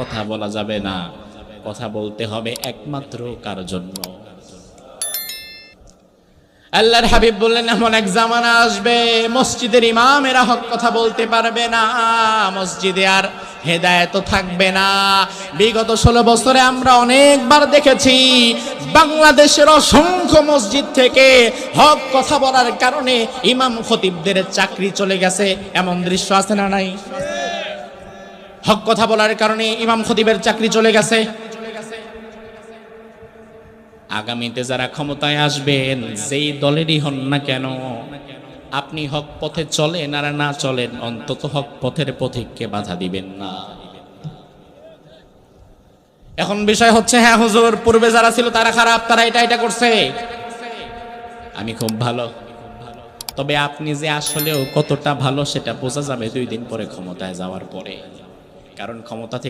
কথা বলা যাবে না, কথা বলতে হবে একমাত্র কার জন্য? আল্লাহর হাবিব বললেন, এমন এক জামানা আসবে মসজিদের ইমামেরা হক কথা বলতে পারবে না, মসজিদে আর হেদায়েত থাকবে না। বিগত 16 বছরে আমরা অনেকবার দেখেছি বাংলাদেশের অসংখ্য মসজিদ থেকে হক কথা বলার কারণে ইমাম খতিবদের চাকরি চলে গেছে। এমন দৃশ্য আছে না নাই? হক কথা বলার কারণে ইমাম খতিবের চাকরি চলে গেছে। আগামীতে যারা ক্ষমতায় আসবেন, যেই দলেরই হন না কেন, আপনি হক পথে চলেন আর না চলেন, অন্তত হক পথের পথিককে বাধা দিবেন না। এখন বিষয় হচ্ছে, হ্যাঁ হুজুর, পূর্বে যারা ছিল তারা খারাপ, তারা এটা করছে, আমি খুব ভালো। তবে আপনি যে আসলেও কতটা ভালো সেটা বোঝা যাবে 2 দিন পরে ক্ষমতায় যাওয়ার পরে, কারণ ক্ষমতা থেকে